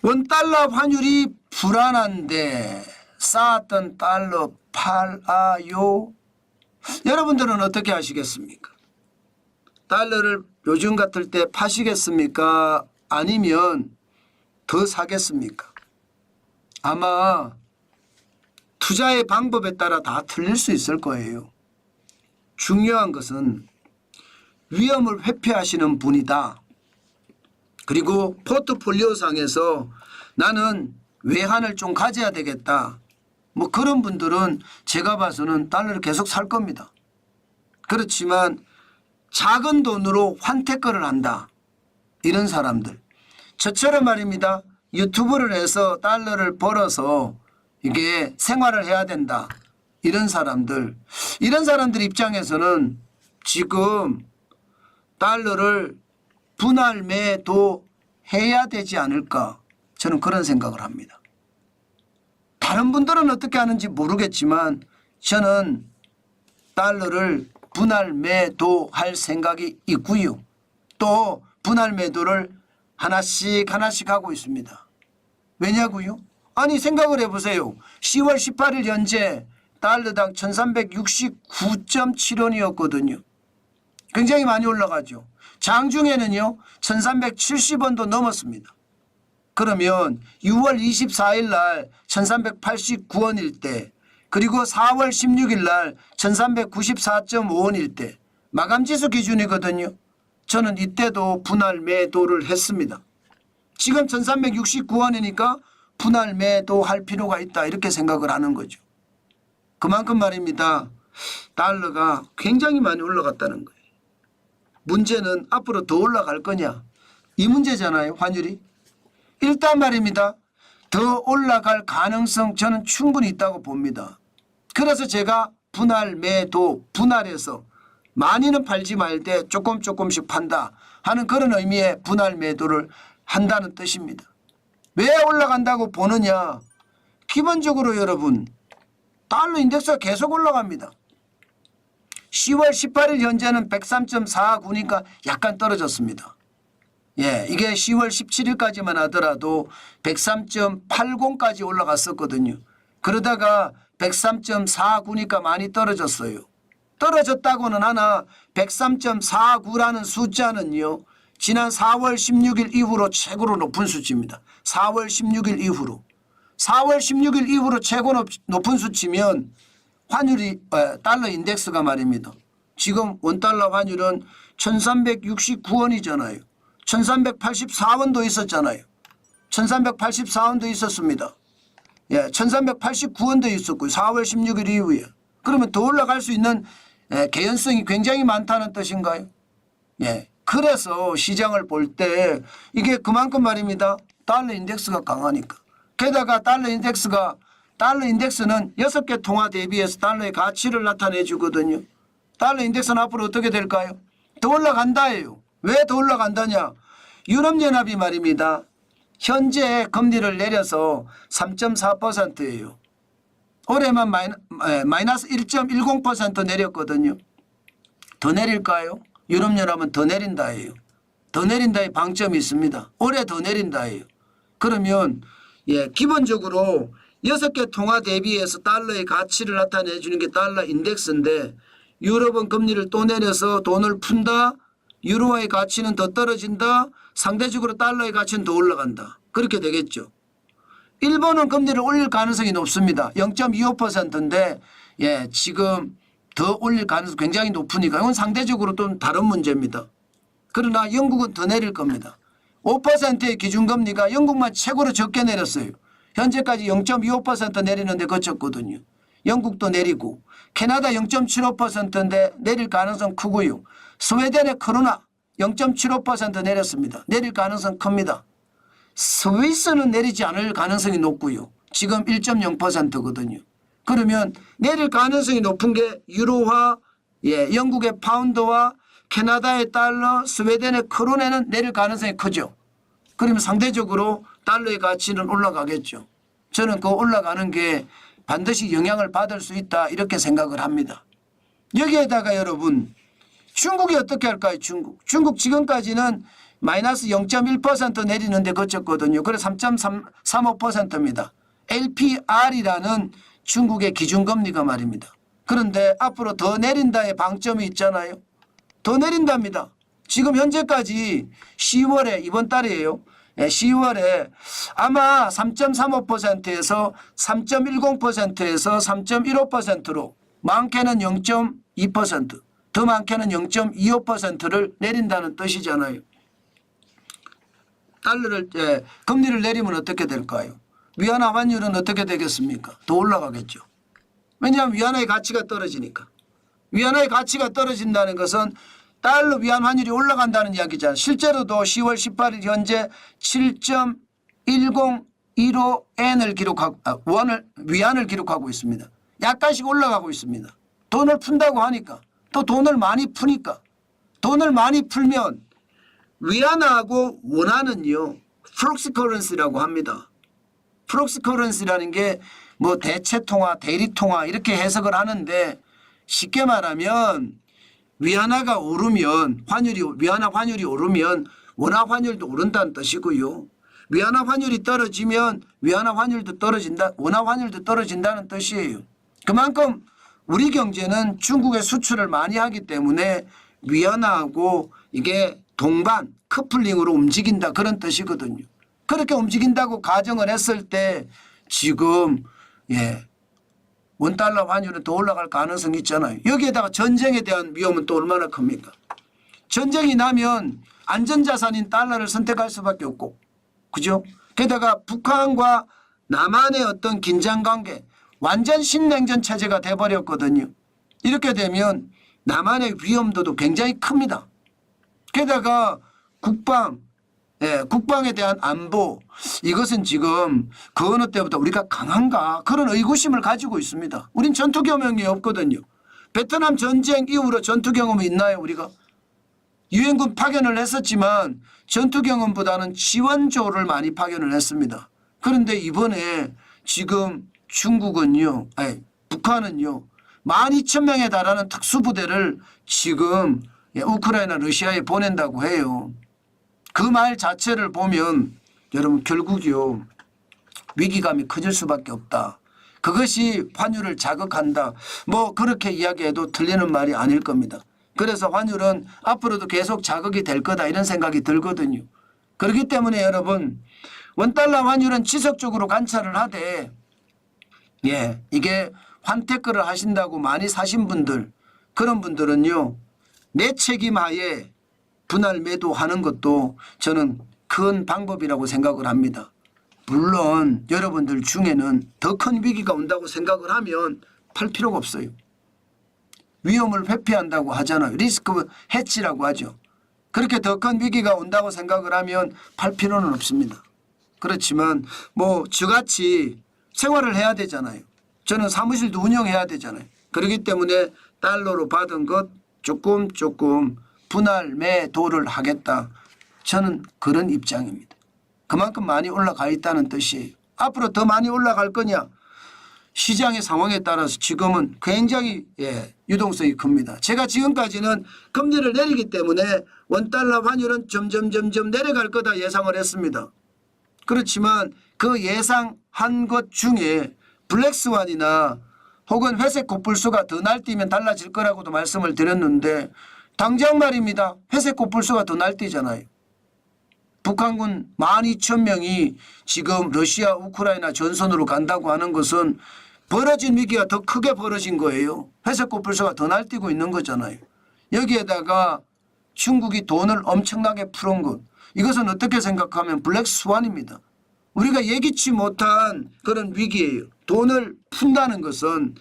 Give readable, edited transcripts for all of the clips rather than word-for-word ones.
원달러 환율이 불안한데 쌓았던 달러 팔아요? 여러분들은 어떻게 하시겠습니까? 달러를 요즘 같을 때 파시겠습니까? 아니면 더 사겠습니까? 아마 투자의 방법에 따라 다 틀릴 수 있을 거예요. 중요한 것은 위험을 회피하시는 분이다. 그리고 포트폴리오 상에서 나는 외환을 좀 가져야 되겠다. 뭐 그런 분들은 제가 봐서는 달러를 계속 살 겁니다. 그렇지만 작은 돈으로 환태거를 한다. 이런 사람들. 저처럼 말입니다. 유튜브를 해서 달러를 벌어서 이게 생활을 해야 된다. 이런 사람들 입장에서는 지금 달러를 분할 매도 해야 되지 않을까. 저는 그런 생각을 합니다. 다른 분들은 어떻게 하는지 모르겠지만 저는 달러를 분할 매도할 생각이 있고요. 또 분할 매도를 하나씩 하고 있습니다. 왜냐고요? 아니 생각을 해보세요. 10월 18일 현재 달러당 1369.7원이었거든요. 굉장히 많이 올라가죠. 장중에는요 1370원도 넘었습니다. 그러면 6월 24일 날 1389원일 때 그리고 4월 16일 날 1394.5원일 때 마감지수 기준이거든요. 저는 이때도 분할 매도를 했습니다. 지금 1369원이니까 분할 매도할 필요가 있다 이렇게 생각을 하는 거죠. 그만큼 말입니다. 달러가 굉장히 많이 올라갔다는 거예요. 문제는 앞으로 더 올라갈 거냐 이 문제잖아요. 환율이. 일단 말입니다. 더 올라갈 가능성 저는 충분히 있다고 봅니다. 그래서 제가 분할 매도 분할해서 많이는 팔지 말되 조금씩 판다 하는 그런 의미의 분할 매도를 한다는 뜻입니다. 왜 올라간다고 보느냐. 기본적으로 여러분 달러 인덱스가 계속 올라갑니다. 10월 18일 현재는 103.49니까 약간 떨어졌습니다. 예, 이게 10월 17일까지만 하더라도 103.80까지 올라갔었거든요. 그러다가 103.49니까 많이 떨어졌어요. 떨어졌다고는 하나 103.49라는 숫자는요. 지난 4월 16일 이후로 최고로 높은 수치입니다. 4월 16일 이후로. 4월 16일 이후로 최고 높은 수치면 환율이 달러 인덱스가 말입니다. 지금 원달러 환율은 1369원이잖아요. 1384원도 있었잖아요. 1384원도 있었습니다. 예, 1389원도 있었고요. 4월 16일 이후에. 그러면 더 올라갈 수 있는 개연성이 굉장히 많다는 뜻인가요? 예. 그래서 시장을 볼 때 이게 그만큼 말입니다. 달러 인덱스가 강하니까. 게다가 달러 인덱스는 6개 통화 대비해서 달러의 가치를 나타내 주거든요. 달러 인덱스는 앞으로 어떻게 될까요? 더 올라간다예요. 왜 더 올라간다냐. 유럽연합이 말입니다. 현재 금리를 내려서 3.4%예요. 올해만 마이너스 1.10% 내렸거든요. 더 내릴까요? 유럽연합은 더 내린다예요. 더 내린다의 방점이 있습니다. 올해 더 내린다예요. 그러면 예, 기본적으로 6개 통화 대비해서 달러의 가치를 나타내 주는 게 달러 인덱스인데 유럽은 금리를 또 내려서 돈을 푼다. 유로화의 가치는 더 떨어진다. 상대적으로 달러의 가치는 더 올라간다. 그렇게 되겠죠. 일본은 금리를 올릴 가능성이 높습니다. 0.25%인데 예, 지금 더 올릴 가능성이 굉장히 높으니까 이건 상대적으로 또 다른 문제입니다. 그러나 영국은 더 내릴 겁니다. 5%의 기준금리가 영국만 최고로 적게 내렸어요. 현재까지 0.25% 내리는데 그쳤거든요. 영국도 내리고 캐나다 0.75%인데 내릴 가능성 크고요. 스웨덴의 크로나 0.75% 내렸습니다. 내릴 가능성 큽니다. 스위스는 내리지 않을 가능성이 높고요. 지금 1.0%거든요. 그러면 내릴 가능성이 높은 게 유로화, 예, 영국의 파운드와 캐나다의 달러, 스웨덴의 크로네는 내릴 가능성이 크죠. 그러면 상대적으로 달러의 가치는 올라가겠죠. 저는 그 올라가는 게 반드시 영향을 받을 수 있다 이렇게 생각을 합니다. 여기에다가 여러분 중국이 어떻게 할까요? 중국 지금까지는 마이너스 0.1% 내리는데 그쳤거든요. 그래서 3.35%입니다. LPR이라는 중국의 기준금리가 말입니다. 그런데 앞으로 더 내린다의 방점이 있잖아요. 더 내린답니다. 지금 현재까지 10월에 이번 달이에요. 10월에 아마 3.35%에서 3.10%에서 3.15%로 많게는 0.2%, 더 많게는 0.25%를 내린다는 뜻이잖아요. 달러를 금리를 내리면 어떻게 될까요? 위안화 환율은 어떻게 되겠습니까? 더 올라가겠죠. 왜냐하면 위안화의 가치가 떨어지니까. 위안화의 가치가 떨어진다는 것은 달러 위안 환율이 올라간다는 이야기잖아요. 실제로도 10월 18일 현재 7.1015엔을 기록하고 위안을 기록하고 있습니다. 약간씩 올라가고 있습니다. 돈을 푼다고 하니까 또 돈을 많이 푸니까 돈을 많이 풀면 위안화하고 원화는요 프록시 커런시라고 합니다. 프록시 커런시라는 게 뭐 대체통화, 대리통화 이렇게 해석을 하는데 쉽게 말하면 위안화가 오르면 위안화 환율이 오르면 원화 환율도 오른다는 뜻이고요. 위안화 환율이 떨어지면 위안화 환율도 떨어진다, 원화 환율도 떨어진다는 뜻이에요. 그만큼 우리 경제는 중국에 수출을 많이 하기 때문에 위안화하고 이게 동반 커플링으로 움직인다 그런 뜻이거든요. 그렇게 움직인다고 가정을 했을 때 지금 원달러 환율은 더 올라갈 가능성이 있잖아요. 여기에다가 전쟁에 대한 위험은 또 얼마나 큽니까? 전쟁이 나면 안전자산인 달러를 선택할 수밖에 없고, 그죠? 게다가 북한과 남한의 어떤 긴장관계, 완전 신냉전 체제가 돼버렸거든요. 이렇게 되면 남한의 위험도도 굉장히 큽니다. 게다가 국방에 대한 안보, 이것은 지금 그 어느 때보다 우리가 강한가 그런 의구심을 가지고 있습니다. 우린 전투 경험이 없거든요. 베트남 전쟁 이후로 전투 경험이 있나요 우리가? 유엔군 파견을 했었지만 전투 경험보다는 지원조를 많이 파견을 했습니다. 그런데 이번에 지금 북한은요 12,000명에 달하는 특수부대를 지금 우크라이나 러시아에 보낸다고 해요. 그 말 자체를 보면 여러분 결국요 위기감이 커질 수밖에 없다. 그것이 환율을 자극한다. 뭐 그렇게 이야기해도 틀리는 말이 아닐 겁니다. 그래서 환율은 앞으로도 계속 자극이 될 거다 이런 생각이 들거든요. 그렇기 때문에 여러분 원달러 환율은 지속적으로 관찰을 하되 이게 환테크를 하신다고 많이 사신 분들 그런 분들은요 내 책임하에 분할 매도하는 것도 저는 큰 방법이라고 생각을 합니다. 물론 여러분들 중에는 더 큰 위기가 온다고 생각을 하면 팔 필요가 없어요. 위험을 회피한다고 하잖아요. 리스크 해치라고 하죠. 그렇게 더 큰 위기가 온다고 생각을 하면 팔 필요는 없습니다. 그렇지만 뭐 저같이 생활을 해야 되잖아요. 저는 사무실도 운영해야 되잖아요. 그렇기 때문에 달러로 받은 것 조금 분할 매도를 하겠다. 저는 그런 입장입니다. 그만큼 많이 올라가 있다는 뜻이에요. 앞으로 더 많이 올라갈 거냐? 시장의 상황에 따라서 지금은 굉장히 유동성이 큽니다. 제가 지금까지는 금리를 내리기 때문에 원달러 환율은 점점 내려갈 거다 예상을 했습니다. 그렇지만 그 예상한 것 중에 블랙스완이나 혹은 회색 코뿔소가 더 날뛰면 달라질 거라고도 말씀을 드렸는데 당장 말입니다. 회색 코뿔소가 더 날뛰잖아요. 북한군 12,000명이 지금 러시아 우크라이나 전선으로 간다고 하는 것은 벌어진 위기가 더 크게 벌어진 거예요. 회색 코뿔소가 더 날뛰고 있는 거잖아요. 여기에다가 중국이 돈을 엄청나게 풀은 것, 이것은 어떻게 생각하면 블랙스완입니다. 우리가 예기치 못한 그런 위기예요. 돈을 푼다는 것은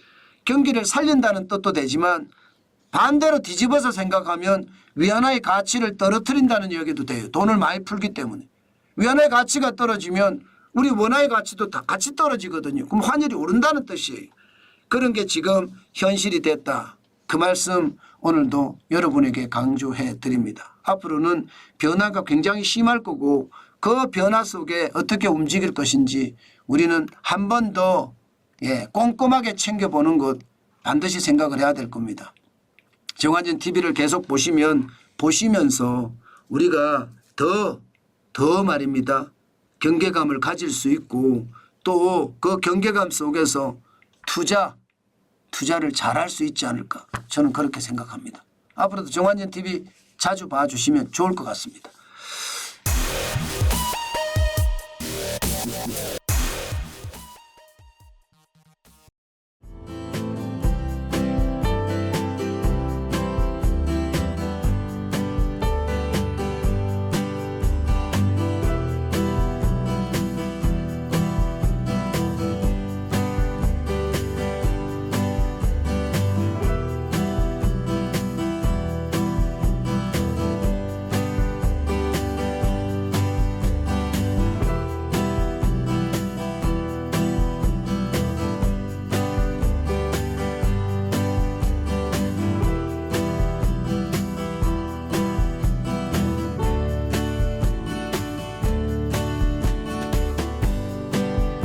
경기를 살린다는 뜻도 되지만 반대로 뒤집어서 생각하면 위안화의 가치를 떨어뜨린다는 이야기도 돼요. 돈을 많이 풀기 때문에. 위안화의 가치가 떨어지면 우리 원화의 가치도 다 같이 떨어지거든요. 그럼 환율이 오른다는 뜻이에요. 그런 게 지금 현실이 됐다. 그 말씀 오늘도 여러분에게 강조해 드립니다. 앞으로는 변화가 굉장히 심할 거고 그 변화 속에 어떻게 움직일 것인지 우리는 한 번 더 꼼꼼하게 챙겨보는 것 반드시 생각을 해야 될 겁니다. 정관진 TV를 계속 보시면서 우리가 더 말입니다. 경계감을 가질 수 있고 또 그 경계감 속에서 투자를 잘할 수 있지 않을까 저는 그렇게 생각합니다. 앞으로도 정관전 TV 자주 봐주시면 좋을 것 같습니다.